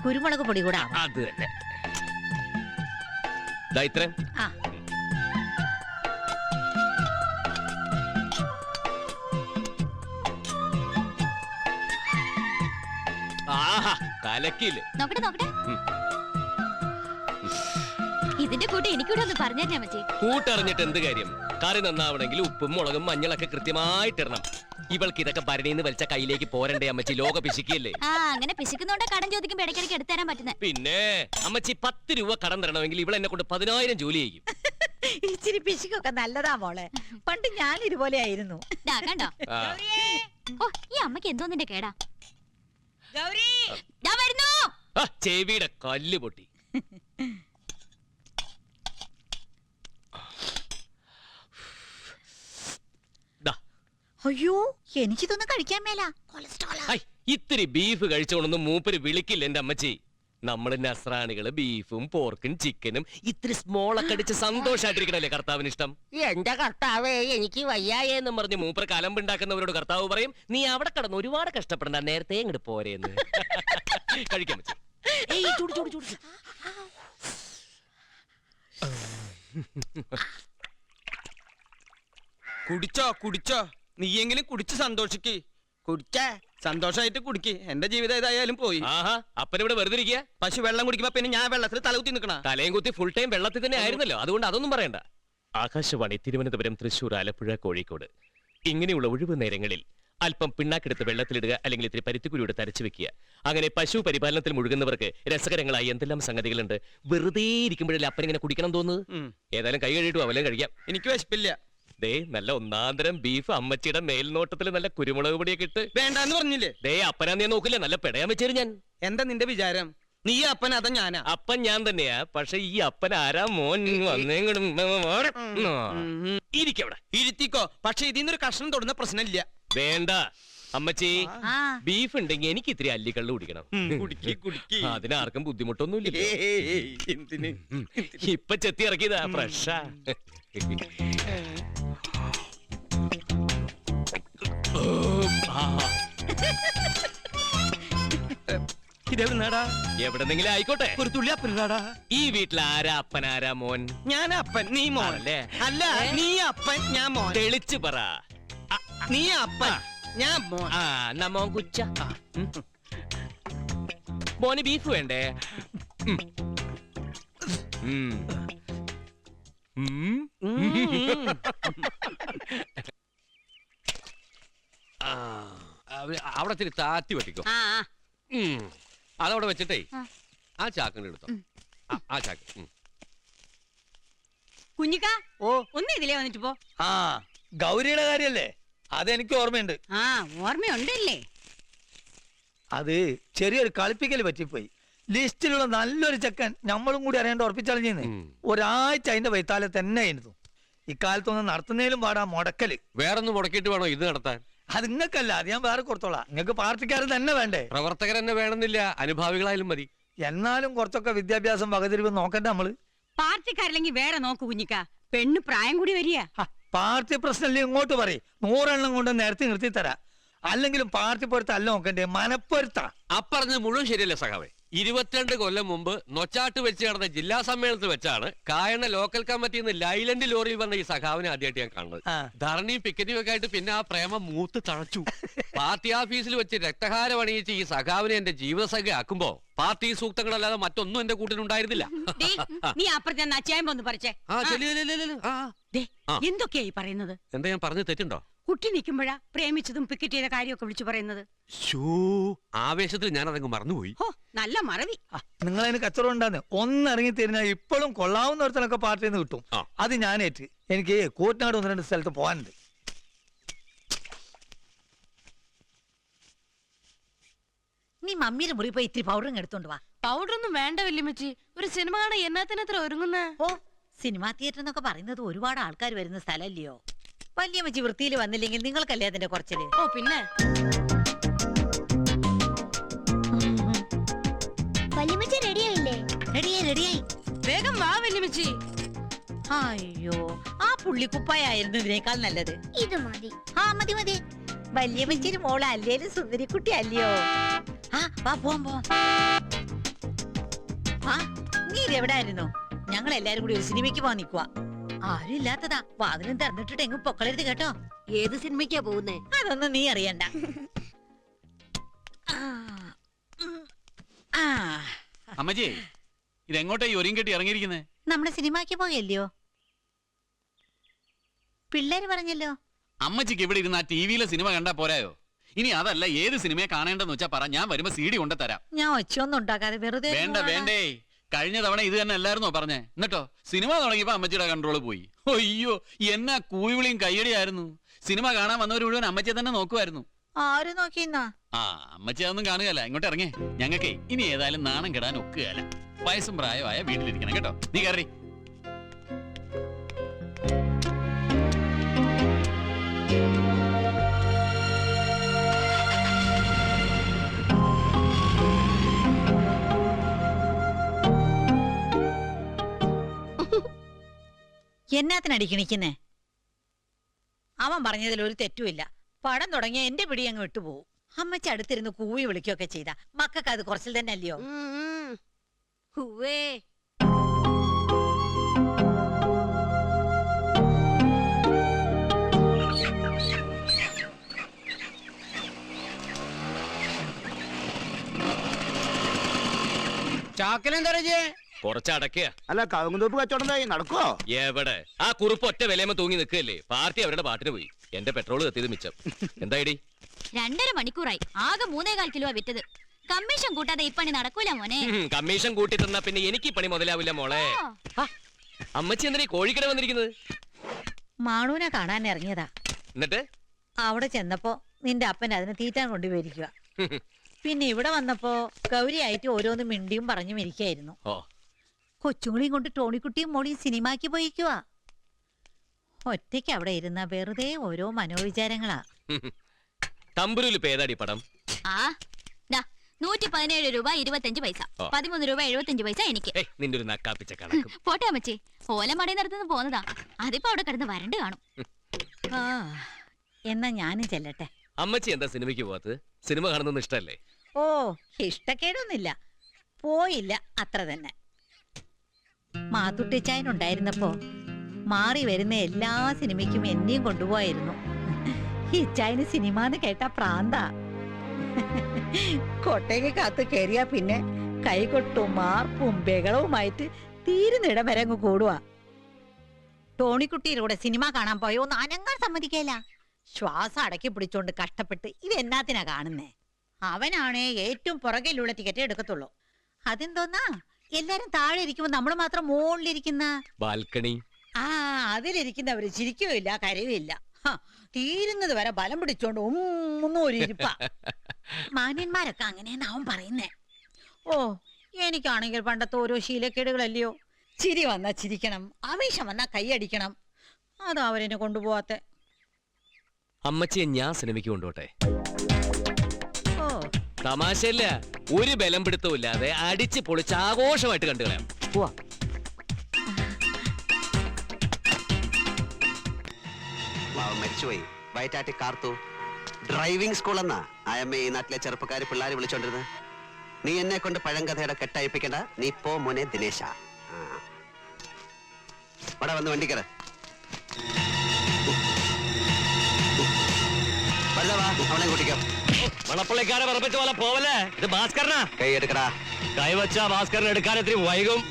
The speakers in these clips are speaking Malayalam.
കുരുമുളക് പൊടി കൂടെ അത് തന്നെ. ദാ ഇത്രയും. ആഹാ കലക്കില്ലേ. നോക്കട്ടെ ഇതിന്റെ കൂടെ എനിക്കൂടെ ഒന്ന് പറഞ്ഞു തരാൻ പറ്റി. കൂട്ടറിഞ്ഞിട്ട് എന്ത് കാര്യം? കറി നന്നാവണമെങ്കിൽ ഉപ്പും മുളകും മഞ്ഞളൊക്കെ കൃത്യമായിട്ടിടണം. ഇവൾക്ക് ഇതൊക്കെ ഭരണിന്ന് വലിച്ച കയ്യിലേക്ക് പോരണ്ടേ അമ്മച്ചി? ലോക പിശിക്കല്ലേ. അങ്ങനെ പിശിക്കുന്നോണ്ട് കടം ചോദിക്കുമ്പോ ഇടയ്ക്കിടയ്ക്ക് എടുത്തരാൻ പറ്റുന്നത്. പിന്നെ അമ്മച്ചി 10 രൂപ കടം തരണമെങ്കിൽ ഇവൾ എന്നെ കൊണ്ട് 10,000 ജോലി ചെയ്യും. ഇച്ചിരി പിശിക്കൊക്കെ നല്ലതാ മോളെ. പണ്ട് ഞാൻ ഇതുപോലെ ആയിരുന്നു. കണ്ടോ ഈ അമ്മക്ക് എന്തോന്നിന്റെ കേടാ. ചെവിയുടെ കല്ല് പൊട്ടി. അയ്യോ എനിക്കിതൊന്നും കഴിക്കാൻ മേല, കൊളസ്ട്രോളാ. ഇത്തിരി ബീഫ് കഴിച്ചോണൊന്നും മൂപ്പര് വിളിക്കില്ല എന്റെ അമ്മച്ചി. നമ്മള് നസ്രാണികള് ബീഫും പോർക്കും ചിക്കനും ഇത്തിരി സ്മോളൊക്കെ അടിച്ച് സന്തോഷായിട്ടിരിക്കണല്ലേ കർത്താവിന് ഇഷ്ടം. എന്റെ കർത്താവേ എനിക്ക് വയ്യായെന്നും പറഞ്ഞ് മൂപ്പര് കലമ്പുണ്ടാക്കുന്നവരോട് കർത്താവ് പറയും, നീ അവിടെ കടന്ന് ഒരുപാട് കഷ്ടപ്പെടണ്ട, നേരത്തെ ഇങ്ങോട്ട് പോരേന്ന്. കഴിക്കാൻ പറ്റും. കുടിച്ചോ നീയെങ്കിലും കുടിച്ച് സന്തോഷിക്ക്. കുടിച്ചേ സന്തോഷമായിട്ട് കുടിക്ക്. എന്റെ ജീവിതം ഏതായാലും പോയി. അപ്പനിവിടെ വെറുതെ ഇരിക്കുക. പശു വെള്ളം കുടിക്കുമ്പോ പിന്നെ ഞാൻ വെള്ളത്തിൽ തലകുത്തി നിൽക്കണ. തലയും കുത്തി ഫുൾ ടൈം വെള്ളത്തിൽ തന്നെ ആയിരുന്നല്ലോ, അതുകൊണ്ട് അതൊന്നും പറയണ്ട. ആകാശവാണി തിരുവനന്തപുരം, തൃശൂർ, ആലപ്പുഴ, കോഴിക്കോട് ഇങ്ങനെയുള്ള ഒഴിവ് നേരങ്ങളിൽ അല്പം പിണ്ണാക്കെടുത്ത് വെള്ളത്തിലിടുക, അല്ലെങ്കിൽ ഇത്തിരി പരുത്തിക്കുരിയോട് തരച്ചു വെക്കുക. അങ്ങനെ പശു പരിപാലനത്തിൽ മുഴുകുന്നവർക്ക് രസകരങ്ങളായി എന്തെല്ലാം സംഗതികളുണ്ട്. വെറുതെ ഇരിക്കുമ്പോഴല്ലേ അപ്പനിങ്ങനെ കുടിക്കണം തോന്നുന്നത്. ഏതായാലും കൈ കഴിയിട്ടു അവലും കഴിക്കാം. എനിക്ക് വിശപ്പില്ല. ദേ നല്ല ഒന്നാന്തരം ബീഫ് അമ്മച്ചിയുടെ മേൽനോട്ടത്തിൽ നല്ല കുരുമുളക് പൊടിയൊക്കെ ഇട്ട്. വേണ്ടാന്ന് പറഞ്ഞില്ലേ? ദേ അപ്പനാ നീ നോക്കില്ല, നല്ല പെടയാൻ വെച്ചേരും ഞാൻ. എന്താ നിന്റെ വിചാരം? നീ അപ്പൻ അതാ ഞാനാ? അപ്പൻ ഞാൻ തന്നെയാ, പക്ഷെ ഈ അപ്പൻ ആരാ മോൻ? വന്നേങ്ങടും ഇരിക്കവിടെ ഇരുത്തിക്കോ. പക്ഷെ ഇതിന്നൊരു കഷ്ണം തൊടുന്ന പ്രശ്നമില്ല. വേണ്ട അമ്മച്ചി, ബീഫ് ഉണ്ടെങ്കിൽ എനിക്ക് ഇത്തിരി അല്ലിക്കള്ളു കുടിക്കണം. അതിനാർക്കും ബുദ്ധിമുട്ടൊന്നുമില്ല. ഇപ്പൊ ചെത്തി ഇറക്കിയതാ ഫ്രഷാ. എവിടെന്നെങ്കിലും ആയിക്കോട്ടെ, ഒരു തുള്ളി അപ്പനാടാ. ഈ വീട്ടിൽ ആരാ അപ്പൻ ആരാ മോൻ? ഞാൻ അപ്പൻ, നീ മോൻ അല്ലേ? അല്ല, നീ അപ്പൻ ഞാൻ മോൻ. തെളിച്ചു പറ. നീ അപ്പൻ ഞാൻ മോൻ. മോൻ കുച്ച. മോന് ബീഫ് വേണ്ടേ? അവിടെ ഇത്തിരി താത്തി വെട്ടിക്കോ. അതവിടെ വെച്ചിട്ടേ ആ ചാക്കിന്റെ എടുത്തോ. ആ ചാക്ക്. കുഞ്ഞിക്ക ഒന്ന് ഇതിലേ വന്നിട്ട് പോ. ഗൗരിയുടെ കാര്യല്ലേ? അതെനിക്ക് ഓർമ്മയുണ്ട്. ഓർമ്മയുണ്ടല്ലേ? അത് ചെറിയൊരു കളിപ്പിക്കല് പറ്റിപ്പോയി. ലിസ്റ്റിലുള്ള നല്ലൊരു ചെക്കൻ നമ്മളും കൂടി അറിയാണ്ട് ഉറപ്പിച്ചറിഞ്ഞിരുന്നേ. ഒരാഴ്ച അതിന്റെ വൈത്താലെ തന്നെ ആയിരുന്നു. ഇക്കാലത്തൊന്നും നടത്തുന്നതിലും പാടാ മുടക്കല്. വേറൊന്നും മുടക്കിയിട്ട് വേണോ ഇത് നടത്താൻ? അത് നിങ്ങൾക്കല്ല, അത് ഞാൻ വേറെ കൊടുത്തോളാം. നിങ്ങൾക്ക് പാർട്ടിക്കാരൻ തന്നെ വേണ്ടേ? പ്രവർത്തകർ തന്നെ വേണമെന്നില്ല, അനുഭാവികളായാലും മതി. എന്നാലും കുറച്ചൊക്കെ വിദ്യാഭ്യാസം വകതിരിവ് നോക്കണ്ടേ നമ്മള്? പാർട്ടിക്കാരില്ലെങ്കിൽ വേറെ നോക്കൂ കുഞ്ഞിക്ക. പെണ്ണ് പ്രായം കൂടി വരിക. പാർട്ടി പ്രശ്നം ഇങ്ങോട്ട് പറയും, 100 എണ്ണം കൊണ്ട് നേരത്തെ നിർത്തി തരാം. അല്ലെങ്കിലും പാർട്ടി പൊരുത്ത അല്ല നോക്കണ്ടേ, മനപ്പൊരുത്താ. അപ്പറഞ്ഞത് മുഴുവൻ ശരിയല്ലേ സഖാവേ? 22 കൊല്ലം മുമ്പ് നൊച്ചാട്ട് വെച്ച് നടന്ന ജില്ലാ സമ്മേളനത്തിൽ വെച്ചാണ് കായണ്ണ ലോക്കൽ കമ്മിറ്റിയിൽ നിന്ന് ലൈലൻഡ് ലോറിയിൽ വന്ന ഈ സഖാവിനെ ആദ്യമായിട്ട് ഞാൻ കാണുന്നത്. ധരണിയും പിക്കറ്റിയും ഒക്കെ ആയിട്ട് പിന്നെ ആ പ്രേമം മൂത്ത് തഴച്ചു. പാർട്ടി ഓഫീസിൽ വെച്ച് രക്തഹാരം അണിയിച്ച് ഈ സഖാവിനെ എന്റെ ജീവിതസഖ ആക്കുമ്പോ പാർട്ടി സൂക്തങ്ങളല്ലാതെ മറ്റൊന്നും എന്റെ കൂട്ടിനുണ്ടായിരുന്നില്ല. നീ അപ്പുറത്തെ അച്ചായമ്പൊന്ന് പറിച്ചേ. എന്തൊക്കെയായി പറയുന്നത്? എന്താ ഞാൻ പറഞ്ഞത് തെറ്റുണ്ടോ? കുട്ടി നിൽക്കുമ്പോഴാ പ്രേമിച്ചതും പിക്കറ്റ് ചെയ്ത കാര്യമൊക്കെ വിളിച്ചു പറയുന്നത്. ആവേശത്തിൽ ഞാൻ അതങ്ങ് മറന്നുപോയി. നല്ല മറവി. നിങ്ങളതിന് കച്ചവടം ഉണ്ടാന്ന് ഒന്നിറങ്ങി തിരിഞ്ഞാൽ ഇപ്പോഴും കൊള്ളാവുന്ന ഒരുത്തനൊക്കെ പാർട്ടിയിൽ നിന്ന് കിട്ടും. അത് ഞാനേറ്റ്. എനിക്ക് കൂറ്റനാട് 1-2 സ്ഥലത്ത് പോകാനുണ്ട്. നീ മമ്മിയുടെ മുറി പോയി ഇത്തിരി പൗഡറും എടുത്തോണ്ട് വാ. പൗഡറൊന്നും വേണ്ട വല്യമ്മച്ചി. ഒരു സിനിമ കാണാൻ എന്നാത്തിനത്ര ഒരുങ്ങുന്ന? സിനിമാ തിയേറ്റർ എന്നൊക്കെ പറയുന്നത് ഒരുപാട് ആൾക്കാർ വരുന്ന സ്ഥലമല്ലയോ? വല്യമ്മച്ചി വൃത്തിയിൽ വന്നില്ലെങ്കിൽ നിങ്ങൾക്കല്ലേ അതിന്റെ കുറച്ചില്. പിന്നെ റെഡിയായി. വേഗം വാ വല്യമ്മച്ചി. അയ്യോ, ആ പുള്ളിക്കുപ്പായായിരുന്നു ഇതിനേക്കാൾ നല്ലത്. ഇത് മതി. മതി. വല്യമ്മച്ചിയുടെ മോള് അല്ലേലും സുന്ദരിക്കുട്ടി അല്ലയോ? വാ പോവാം. ആ നീ ഇതെവിടായിരുന്നു? ഞങ്ങൾ എല്ലാരും കൂടി ഒരു സിനിമയ്ക്ക് പോവാൻ നിക്കുവാ. ആരും ഇല്ലാത്തതാ. വാതിലും തെരഞ്ഞിട്ടിട്ട് എങ്ങും പൊക്കളരുത് കേട്ടോ. ഏത് സിനിമയ്ക്കാ പോകുന്നേ? അതൊന്നും നീ അറിയണ്ട. ആ, ഉം, ആ. അമ്മച്ചി ഇതെങ്ങോട്ടാ ഈ ഒരിയും കെട്ടി ഇറങ്ങിയിരിക്കുന്നേ? നമ്മുടെ സിനിമയ്ക്ക് പോയല്ലയോ? പിള്ളേര് പറഞ്ഞല്ലോ. അമ്മച്ചിക്ക് ഇവിടെ ഇരുന്ന് ആ ടിവിയിലെ സിനിമ കണ്ടാ പോരായോ? ഇനി അതല്ല ഏത് സിനിമയെ കാണേണ്ടെന്ന് വെച്ചാ പറ, ഞാൻ വരുമ്പോ CD കൊണ്ട് തരാം. ഞാൻ ഒച്ചയൊന്നും ഉണ്ടാക്കാതെ വെറുതെ വേണ്ട വേണ്ടേ, കഴിഞ്ഞ തവണ ഇത് തന്നെ അല്ലായിരുന്നോ പറഞ്ഞേ? എന്നിട്ടോ സിനിമ തുടങ്ങിയപ്പോ അമ്മച്ചിയുടെ കൺട്രോള് പോയി. അയ്യോ എന്നാ കൂവിളിയും കയ്യടിയായിരുന്നു. സിനിമ കാണാൻ വന്നവർ മുഴുവൻ അമ്മച്ചിയെ തന്നെ നോക്കുമായിരുന്നു. ആര് നോക്കിന്നാ? ആ അമ്മച്ചി അതൊന്നും കാണുകയല്ല. ഇങ്ങോട്ട് ഇറങ്ങേ, ഞങ്ങൾക്കേ ഇനി ഏതായാലും നാണം കെടാൻ ഒക്കുകയല്ല. വയസ്സും പ്രായമായ വീട്ടിലിരിക്കണം കേട്ടോ. നീ കയറി. എന്നാത്തിനടിക്കണിക്കുന്നേ? അവൻ പറഞ്ഞതിൽ ഒരു തെറ്റുമില്ല. പടം തുടങ്ങിയ എന്റെ പിടി അങ്ങ് വിട്ടുപോകും. അമ്മച്ചി അടുത്തിരുന്ന് കൂവി വിളിക്കുകയൊക്കെ ചെയ്ത മക്കൾക്ക് അത് കുറച്ചിൽ തന്നെ അല്ലയോ? ചാക്കലെന്താ കുറച്ചടക്കുക. അല്ല കവുങ്ങുതോപ്പ് കച്ചവടം നടക്കോ? എവിടെ ആ കുറിപ്പ് ഒറ്റ വിലയമ്മ തൂങ്ങി നിൽക്കല്ലേ? പാർട്ടി അവരുടെ പാട്ടിന് പോയി. എന്റെ പെട്രോൾ കത്തിയത് മിച്ചം. എന്തായിടി? 2.5 മണിക്കൂറായി. ആകെ 3.25 കിലോ വിറ്റത്. കമ്മീഷൻ കൂട്ടാതെ ഇപ്പണി നടക്കൂല മോനെ. കമ്മീഷൻ കൂട്ടി തന്നാ പിന്നെ എനിക്ക് പണി മുതലാവില്ല മോളെ. അമ്മച്ചി എന്തിനാ കോഴിക്കട വന്നിരിക്കുന്നത്? മാണൂനെ കാണാൻ ഇറങ്ങിയതാ. എന്നിട്ട് അവിടെ ചെന്നപ്പോ നിന്റെ അപ്പൻ അതിനെ തീറ്റാൻ കൊണ്ടുപോയിരിക്കുക. പിന്നെ ഇവിടെ വന്നപ്പോ ഗൗരിയായിട്ട് ഓരോന്ന് മിണ്ടിയും പറഞ്ഞും ഇരിക്കായിരുന്നു. ഓ കൊച്ചുങ്ങളെയും കൊണ്ട് ടോണിക്കുട്ടിയും മോളിയും സിനിമാക്ക് പോയിക്കുക. ഒറ്റയ്ക്ക് അവിടെ ഇരുന്ന വെറുതെ ഓരോ മനോവിചാരങ്ങളാ. തമ്പുരുല് പേതാടി പടം. ആ 117 രൂപ 25 പൈസ. 13 രൂപ 75 പൈസ എനിക്ക്. നിന്റെ ഒരു നക്കാപ്പിച്ച കണക്ക്. പോട്ടെ അമ്മച്ചി, ഓലമടയിൽ നടത്തുന്ന പോന്നതാ. അതിപ്പോ അവിടെ കിടന്ന് വരണ്ട് കാണും. ആ എന്നാ ഞാനും ചെല്ലട്ടെ. അമ്മച്ചി എന്താ സിനിമയ്ക്ക് പോവാത്തത്? സിനിമ കാണുന്നൊന്നും ഇഷ്ടല്ലേ? ഓ ഇഷ്ടക്കേടൊന്നുമില്ല, പോയില്ല അത്ര തന്നെ. മാത്തുട്ടിച്ചായനുണ്ടായിരുന്നപ്പോ മാറി വരുന്ന എല്ലാ സിനിമയ്ക്കും എന്നെയും കൊണ്ടുപോയിരുന്നു. ഇച്ചായന് സിനിമാന്ന് കേട്ടാ പ്രാന്താ. കൊട്ടയ്ക്ക് കാത്ത് കയറിയാ പിന്നെ കൈകൊട്ടും മാർപ്പും ബഹളവുമായിട്ട് തീരുന്നിടം വരെ അങ്ങ് കൂടുവാ. ടോണിക്കുട്ടിയിലൂടെ സിനിമ കാണാൻ പോയോ ഒന്ന് അനങ്ങാൻ സമ്മതിക്കല. ശ്വാസം അടക്കി പിടിച്ചോണ്ട് കഷ്ടപ്പെട്ട് ഇത് എന്നാത്തിനാ കാണുന്നേ? അവനാണേ ഏറ്റവും പുറകിലുള്ള ടിക്കറ്റ് എടുക്കത്തുള്ളൂ. അതെന്തോന്നാ എല്ലാരും താഴെ ഇരിക്കുമ്പോ നമ്മള് മാത്രം മുകളിലിരിക്കുന്ന ബാൽക്കണി. ആ അതിലിരിക്കുന്നവര് ചിരിക്കുകയില്ല കരയുമില്ല. തീരുന്നത് വരെ ബലം പിടിച്ചോണ്ട് ഒരു ഇരിപ്പ. മാന്യന്മാരൊക്കെ അങ്ങനെയെന്ന് അവൻ പറയുന്നേ. ഓ എനിക്കാണെങ്കിൽ പണ്ടത്തെ ഓരോ ശീലക്കേടുകളല്ലയോ. ചിരി വന്നാ ചിരിക്കണം, ആവേശം വന്നാ കൈയടിക്കണം. അതാ അവരെന്നെ കൊണ്ടുപോവാത്തെ. അമ്മച്ചിയെ ഞാൻ സിനിമയ്ക്ക് കൊണ്ടുപോട്ടെ? ഓ തമാശയില്ല, ഒരു ബലം പിടുത്തവും ഇല്ലാതെ അടിച്ച് പൊളിച്ച് ആഘോഷമായിട്ട് കണ്ടു കളയാം. പോവാ. മരിച്ചുപോയി വയറ്റാറ്റി കാർത്തു ഡ്രൈവിംഗ് സ്കൂൾ എന്നാ അയമ്മ ഈ നാട്ടിലെ ചെറുപ്പക്കാര് പിള്ളേര് വിളിച്ചോണ്ടിരുന്നത്. നീ എന്നെ കൊണ്ട് പഴങ്കഥയുടെ കെട്ടയപ്പിക്കണ്ട. നീ പോ മോനെ ദിനേശ. ഇവിടെ വന്ന് വണ്ടി കയറ. അവളെ കൂട്ടിക്കോ. മണപ്പള്ളിക്കാരെ പറപ്പിച്ച പോലെ പോവല്ലേ? ഇത് ഭാസ്കരനാ. കൈ എടുക്കടാ. കൈവച്ച ഭാസ്കരൻ എടുക്കാൻ എത്തിരി വൈകും.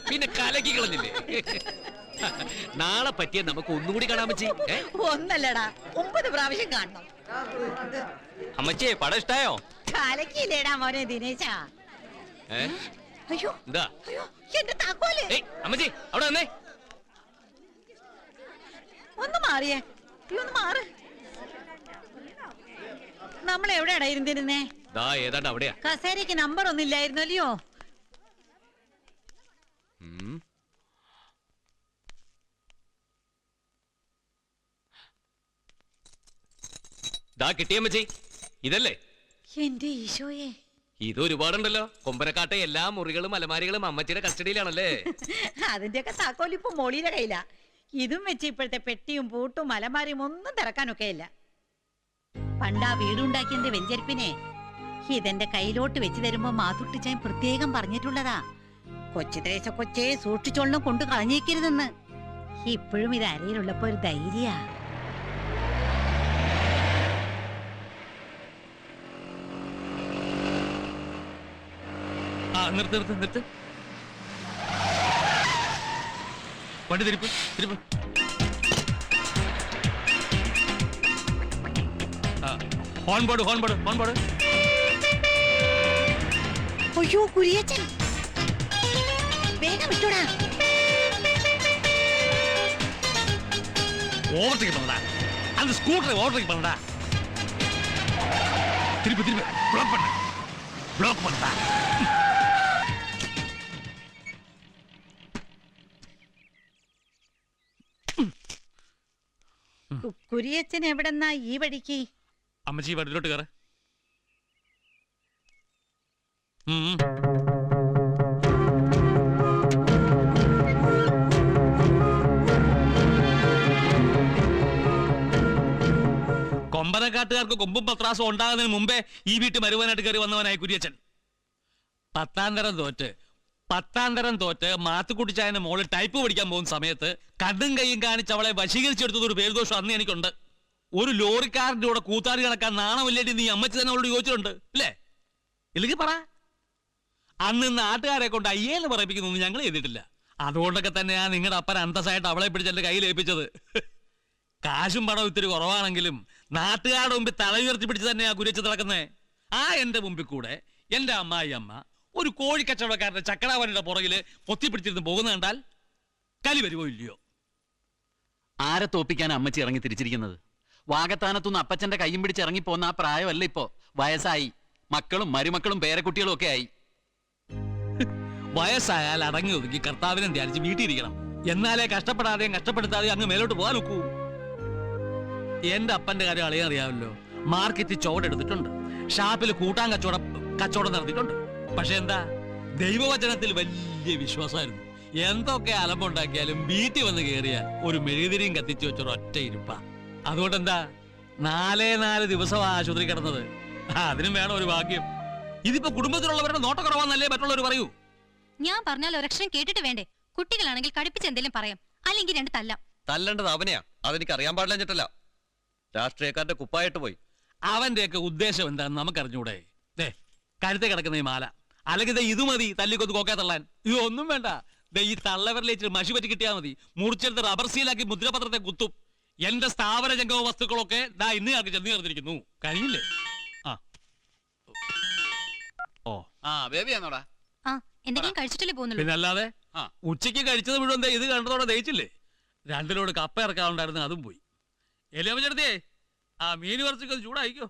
പിന്നെ കലക്കി കളഞ്ഞില്ലേ? നാളെ പറ്റിയ നമുക്ക് ഒന്നുകൂടി കാണാൻ പറ്റി. ഒന്നല്ലടാ 9 പ്രാവശ്യം കാണണം. അമ്മച്ചേ പടം ഇഷ്ടായോ? കലക്കില്ലേടാ മോനെ ദിനേശ. അയ്യോ എന്താ അയ്യോ എന്റെ താക്കോല് അമ്മച്ചി അവിടെ വന്നേ. ഒന്ന് മാറിയേ. അയ്യോ ഒന്ന് മാറ്. നമ്മൾ എവിടെയാടാ ഇരുന്നിരുന്നേ? ദാ ഏതാണ്ട് അവിടെയാ. കസേരയ്ക്ക് നമ്പർ ഒന്നും ഇല്ലായിരുന്നല്ലയോ? ദാ കിട്ടിയമ്മച്ചി, ഇതല്ലേ? എന്റെ ഈശോയെ, ഇത് ഒരുപാടുണ്ടല്ലോ. കൊമ്പനക്കാട്ടെ എല്ലാ മുറികളും അലമാരികളും അമ്മച്ചിയുടെ കസ്റ്റഡിയിലാണല്ലേ? അതിന്റെയൊക്കെ താക്കോൽ ഇപ്പൊ മോളിയുടെ കയ്യിലാ. ഇതും വെച്ച് ഇപ്പോഴത്തെ പെട്ടിയും പൂട്ടും അലമാരിയും ഒന്നും തിറക്കാനൊക്കെ ഇല്ല. പണ്ടാ വീടുണ്ടാക്കിയതിന്റെ വെഞ്ചരിപ്പിനെ ഇതെന്റെ കയ്യിലോട്ട് വെച്ച് തരുമ്പോ മാതുട്ടിച്ചാൻ പ്രത്യേകം പറഞ്ഞിട്ടുള്ളതാ, കൊച്ചു കൊച്ചേ സൂക്ഷിച്ചോളണം കൊണ്ട് കളഞ്ഞേക്കരുതെന്ന്. ഇപ്പോഴും ഇത് അരയിലുള്ളപ്പോ ഒരു ധൈര്യ. നിർത്ത് വണ്ടി തിരിപ്പ്. Horn board. അയ്യോ കുരിയച്ചൻ, വേഗം വിട്ടോടാ. ഓവർടേക്ക് பண்ணடா. அந்த ஸ்கூட்டரை ஓவர்டேக் பண்ணடா. திருப்பி ப்ளாக் பண்ணடா. കുരിയച്ചൻ എവിടെന്നാ ഈ വഴിക്ക്? അമ്മച്ചി വണ്ടിയിലോട്ട് കയറ. കൊമ്പനക്കാട്ടുകാർക്ക് കൊമ്പും പത്രാസും ഉണ്ടാകുന്നതിന് മുമ്പേ ഈ വീട്ടിൽ മരുവാനായിട്ട് കയറി വന്നവനായി കുര്യച്ചൻ. പത്താം തരം തോറ്റ് മാത്തുക്കുട്ടിച്ചായന്റെ മോള് ടൈപ്പ് പഠിക്കാൻ പോകുന്ന സമയത്ത് കണ്ണും കൈയും കാണിച്ച് അവളെ വശീകരിച്ചെടുത്തത് ഒരു പേരുദോഷം അന്ന് എനിക്കുണ്ട്. ഒരു ലോറിക്കാരന്റെ കൂടെ കൂത്താടി കണക്കാൻ നാണമില്ലേണ്ടി നീ അമ്മച്ചി തന്നെ അവളോട് ചോദിച്ചിട്ടുണ്ട് അല്ലേ? ഇല്ലെങ്കിൽ പറ. അന്ന് നാട്ടുകാരെ കൊണ്ട് അയ്യേന്ന് പറയിപ്പിക്കുന്നൊന്നും ഞങ്ങൾ ചെയ്തിട്ടില്ല. അതുകൊണ്ടൊക്കെ തന്നെയാ നിങ്ങളുടെ അപ്പൻ അന്തസ്സായിട്ട് അവളെ പിടിച്ച് എന്റെ കയ്യിൽ ഏൽപ്പിച്ചത്. കാശും പണവും ഇത്തിരി കുറവാണെങ്കിലും നാട്ടുകാരുടെ മുമ്പിൽ തല ഉയർത്തി പിടിച്ച് തന്നെയാ കുരിച്ച് നടക്കുന്നേ. ആ എന്റെ മുമ്പിൽ കൂടെ എന്റെ അമ്മായി അമ്മ ഒരു കോഴിക്കച്ചവടക്കാരന്റെ ചക്കടാവനിയുടെ പുറകില് പൊത്തിപ്പിടിച്ചിരുന്ന് പോകുന്ന കണ്ടാൽ കലി വരുവോ ഇല്ലയോ? ആരെ തോപ്പിക്കാൻ അമ്മച്ചി ഇറങ്ങി തിരിച്ചിരിക്കുന്നത്? വാകത്താനത്തുനിന്ന് അപ്പച്ചന്റെ കയ്യും പിടിച്ച് ഇറങ്ങിപ്പോന്ന ആ പ്രായമല്ല ഇപ്പോ. വയസ്സായി, മക്കളും മരുമക്കളും പേരക്കുട്ടികളും ഒക്കെ ആയി. വയസ്സായാൽ അടങ്ങി ഒതുക്കി കർത്താവിനെ ധ്യാനിച്ച് വീട്ടിയിരിക്കണം. എന്നാലേ കഷ്ടപ്പെടാതെയും കഷ്ടപ്പെടുത്താതെയും അങ്ങ് മേലോട്ട് പോകാൻ നോക്കൂ. എന്റെ അപ്പന്റെ കാര്യം അറിയാമല്ലോ. മാർക്കറ്റിൽ ചോടെടുത്തിട്ടുണ്ട്, ഷാപ്പിൽ കൂട്ടാൻ കച്ചവടം നടത്തിയിട്ടുണ്ട്. പക്ഷെ എന്താ, ദൈവവചനത്തിൽ വലിയ വിശ്വാസമായിരുന്നു. എന്തൊക്കെ അലമ്പുണ്ടാക്കിയാലും വീട്ടിൽ വന്ന് കയറിയ ഒരു മെഴുകുതിരിയും കത്തിച്ചു വെച്ചൊരു ഒറ്റ ഇരുപ്പ. അതുകൊണ്ടെന്താ 4 ദിവസം ആശുപത്രി കിടന്നത്. അതിനും വേണം ഒരു ഭാഗ്യം. ഇതിപ്പോ കുടുംബത്തിലുള്ളവരുടെ നോട്ടക്കുറവാന്നല്ലേ മറ്റുള്ളവർ പറയൂ. ഞാൻ പറഞ്ഞാൽ ഒരക്ഷരം കേട്ടിട്ട് വേണ്ടേ? കുട്ടികളാണെങ്കിൽ കടുപ്പിച്ച് എന്തെങ്കിലും പറയാം, അല്ലെങ്കിൽ 2 തല്ലാം. തല്ലേണ്ടത് അവനെയാ, അതെനിക്ക് അറിയാൻ പാടില്ല. രാഷ്ട്രീയക്കാരുടെ കുപ്പായിട്ട് പോയി. അവന്റെയൊക്കെ ഉദ്ദേശം എന്താന്ന് നമുക്കറിഞ്ഞൂടെ? കരുത്തെ കിടക്കുന്ന ഈ മാല, അല്ലെങ്കിൽ ഇത് മതി തല്ലിക്കൊന്ന് കോക്കാ തള്ളാൻ. ഇതൊന്നും വേണ്ട. ഈ തള്ളവരിലേക്ക് മഷി പറ്റി കിട്ടിയാൽ മതി. മുറിച്ചെടുത്ത് റബ്ബർ സീലാക്കി മുദ്രപത്രത്തെ കുത്തും. എന്റെ സ്ഥാപന ജംഗമ വസ്തുക്കളൊക്കെ ഇന്ന് ആർക്ക് ചെന്ന് ചേർന്നിരിക്കുന്നു. കഴിഞ്ഞില്ലേ? ബേബിയാന്നോടാ. എന്തെങ്കിലും കഴിച്ചിട്ടല്ലേ പോകുന്നുള്ളൂ? പിന്നെ അല്ലാതെ ഉച്ചയ്ക്ക് കഴിച്ചത് മുഴുവൻ ഇത് കണ്ടതോടെ ദഹിച്ചില്ലേ? 2 ലോഡ് കപ്പ ഇറക്കാറുണ്ടായിരുന്നു, അതും പോയി. എലിയമ്മച്ചെടുത്തേ മീൻ കുറച്ചൊക്കെ ചൂടായിക്കോ.